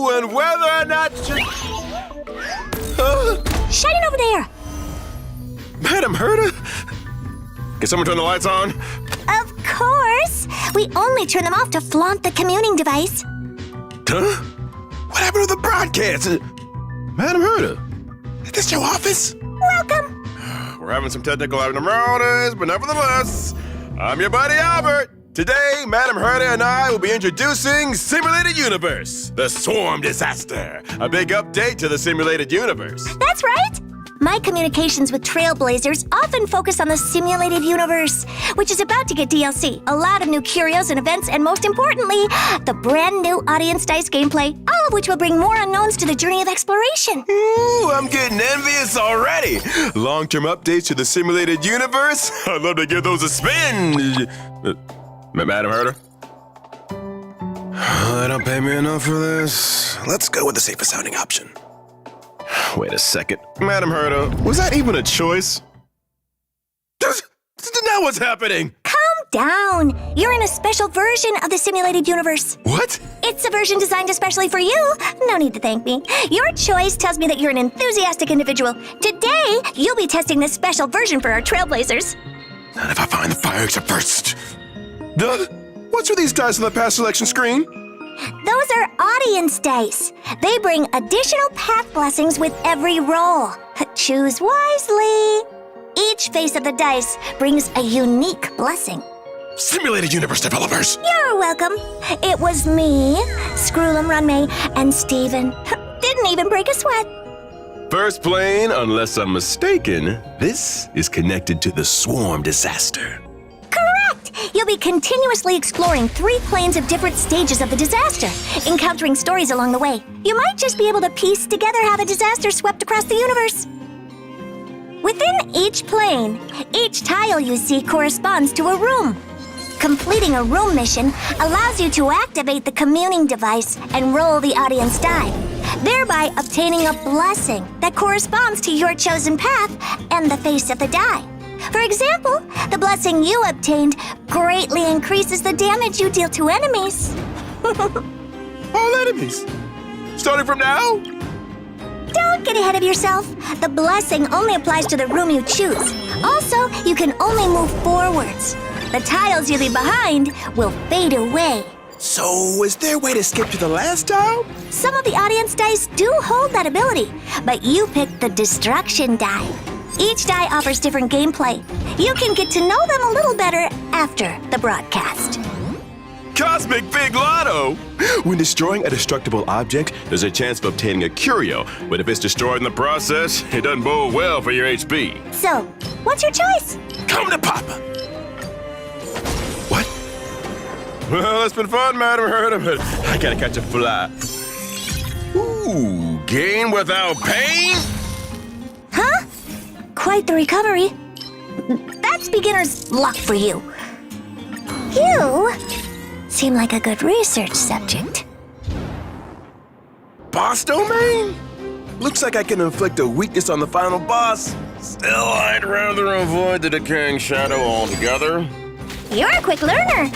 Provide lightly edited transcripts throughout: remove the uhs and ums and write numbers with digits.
who and whether or not Shining over there. Madam Herta? Can someone turn the lights on? Of course. We only turn them off to flaunt the communing device. Huh? What happened to the broadcast? Madam Herta, is this your office? Welcome. We're having some technical abnormalities, but nevertheless, I'm your buddy Albert. Today, Madam Herta and I will be introducing Simulated Universe, the Swarm Disaster. A big update to the simulated universe. That's right. My communications with Trailblazers often focus on the simulated universe, which is about to get DLC, a lot of new curios and events, and most importantly, the brand new audience dice gameplay, all of which will bring more unknowns to the journey of exploration. Ooh, I'm getting envious already. Long-term updates to the simulated universe? I'd love to give those a spin. Madam Herta? They don't pay me enough for this. Let's go with the safest sounding option. Wait a second. Madam Herta, was that even a choice? Now what's happening? Calm down. You're in a special version of the simulated universe. What? It's a version designed especially for you. No need to thank me. Your choice tells me that you're an enthusiastic individual. Today, you'll be testing this special version for our Trailblazers. Not if I find the fire exit first. What's with these dice on the pass selection screen? Those are audience dice. They bring additional path blessings with every roll. Choose wisely. Each face of the dice brings a unique blessing. Simulated Universe developers. You're welcome. It was me, Scroolum Runmay, and Steven. Didn't even break a sweat. First plane, unless I'm mistaken, this is connected to the Swarm Disaster. You'll be continuously exploring 3 planes of different stages of the disaster, encountering stories along the way. You might just be able to piece together how the disaster swept across the universe. Within each plane, each tile you see corresponds to a room. Completing a room mission allows you to activate the communing device and roll the audience die, thereby obtaining a blessing that corresponds to your chosen path and the face of the die. For example, the blessing you obtained greatly increases the damage you deal to enemies. All enemies? Starting from now? Don't get ahead of yourself. The blessing only applies to the room you choose. Also, you can only move forwards. The tiles you leave behind will fade away. So, is there a way to skip to the last tile? Some of the audience dice do hold that ability, but you picked the destruction die. Each die offers different gameplay. You can get to know them a little better after the broadcast. Cosmic Big Lotto! When destroying a destructible object, there's a chance of obtaining a curio, but if it's destroyed in the process, it doesn't bode well for your HP. So, what's your choice? Come to Papa! What? Well, it's been fun, Madam Herta, but I gotta catch a fly. Ooh, gain without pain? Huh? Quite the recovery. That's beginner's luck for you. You seem like a good research subject. Boss domain? Looks like I can inflict a weakness on the final boss. Still, I'd rather avoid the decaying shadow altogether. You're a quick learner.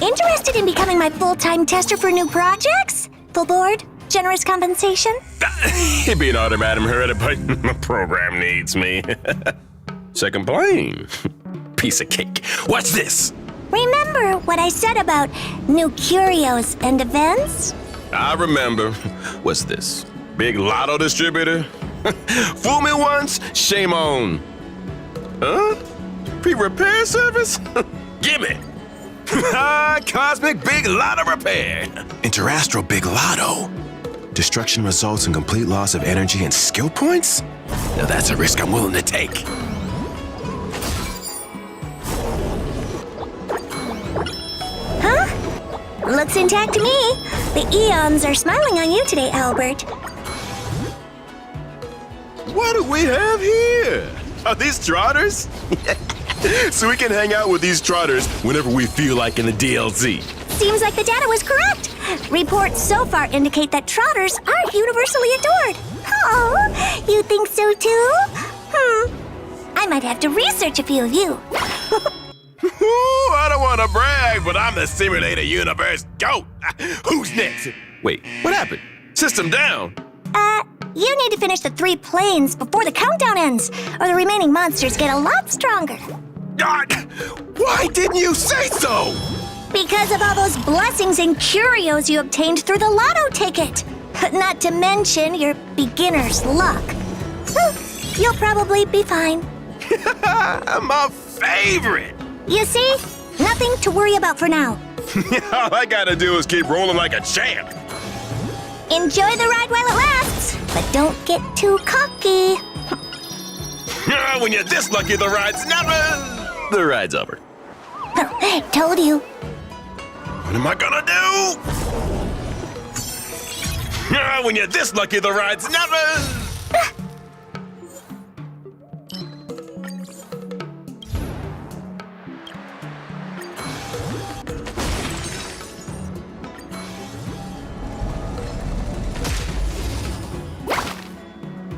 Interested in becoming my full-time tester for new projects? Full board? Generous compensation? It'd be an honor, Madam Herta, but the program needs me. Second plane. Piece of cake. What's this? Remember what I said about new curios and events? I remember. What's this? Big lotto distributor? Fool me once, shame on. Huh? Pre-repair service? Gimme. Cosmic Big Lotto Repair. Interastral Big Lotto. Destruction results in complete loss of energy and skill points? Now that's a risk I'm willing to take. Huh? Looks intact to me. The eons are smiling on you today, Albert. What do we have here? Are these trotters? So we can hang out with these trotters whenever we feel like in the DLC. Seems like the data was correct. Reports so far indicate that trotters are universally adored. Oh, you think so too? I might have to research a few of you. Ooh, I don't want to brag, but I'm the simulated universe GOAT. Who's next? Wait, what happened? System down? You need to finish the 3 planes before the countdown ends, or the remaining monsters get a lot stronger. God, why didn't you say so? Because of all those blessings and curios you obtained through the lotto ticket. Not to mention your beginner's luck. You'll probably be fine. My favorite. You see? Nothing to worry about for now. All I gotta do is keep rolling like a champ. Enjoy the ride while it lasts, but don't get too cocky. When you're this lucky, the ride's never... The ride's over. Told you. What am I gonna do? When you're this lucky, the ride's never...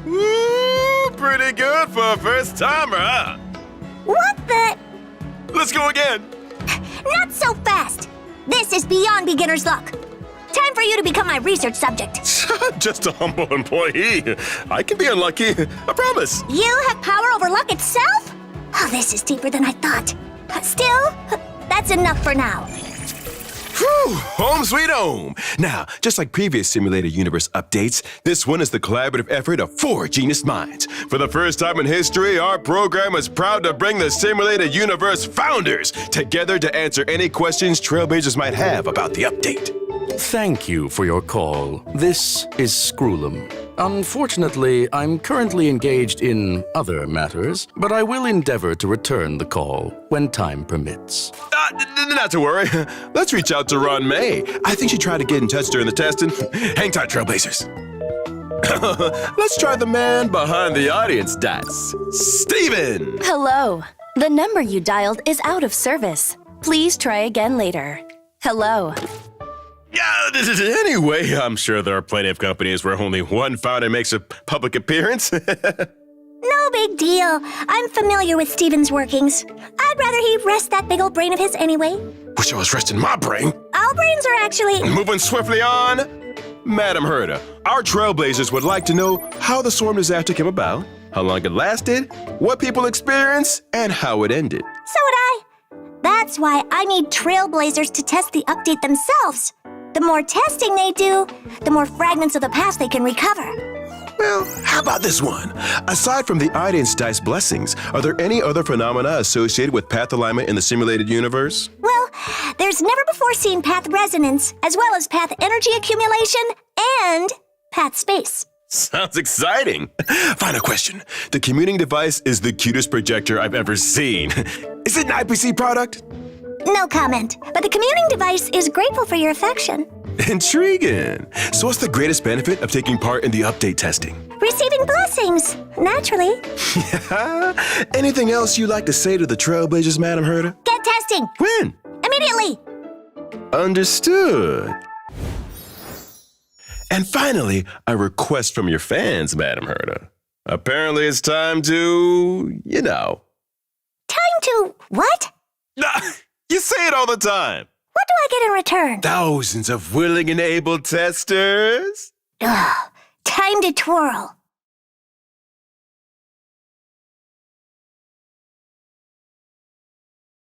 Woo, pretty good for a first timer, huh? What the? Let's go again. Not so fast. This is beyond beginner's luck. Time for you to become my research subject. Just a humble employee. I can be unlucky, I promise. You have power over luck itself? Oh, this is deeper than I thought. Still, that's enough for now. Whew, home sweet home. Now, just like previous Simulated Universe updates, this one is the collaborative effort of 4 genius minds. For the first time in history, our program is proud to bring the Simulated Universe founders together to answer any questions Trailblazers might have about the update. Thank you for your call. This is Scroolum. Unfortunately, I'm currently engaged in other matters, but I will endeavor to return the call when time permits. Not to worry. Let's reach out to Ron May. I think she tried to get in touch during the testing. Hang tight, Trailblazers. Let's try the man behind the audience dots. Steven! Hello. The number you dialed is out of service. Please try again later. Hello. Yeah, anyway, I'm sure there are plenty of companies where only one founder makes a public appearance. No big deal. I'm familiar with Steven's workings. I'd rather he rest that big old brain of his anyway. Wish I was resting my brain. All brains are actually... Moving swiftly on. Madam Herta, our Trailblazers would like to know how the storm disaster came about, how long it lasted, what people experienced, and how it ended. So would I. That's why I need Trailblazers to test the update themselves. The more testing they do, the more fragments of the past they can recover. Well, how about this one? Aside from the audience dice blessings, are there any other phenomena associated with path alignment in the simulated universe? Well, there's never before seen path resonance, as well as path energy accumulation and path space. Sounds exciting. Final question. The commuting device is the cutest projector I've ever seen. Is it an IPC product? No comment, but the commuting device is grateful for your affection. Intriguing. So what's the greatest benefit of taking part in the update testing? Receiving blessings, naturally. Yeah. Anything else you'd like to say to the Trailblazers, Madam Herta? Get testing! When? Immediately! Understood. And finally, a request from your fans, Madam Herta. Apparently it's time to, Time to what? You say it all the time. What do I get in return? Thousands of willing and able testers. Ugh, time to twirl.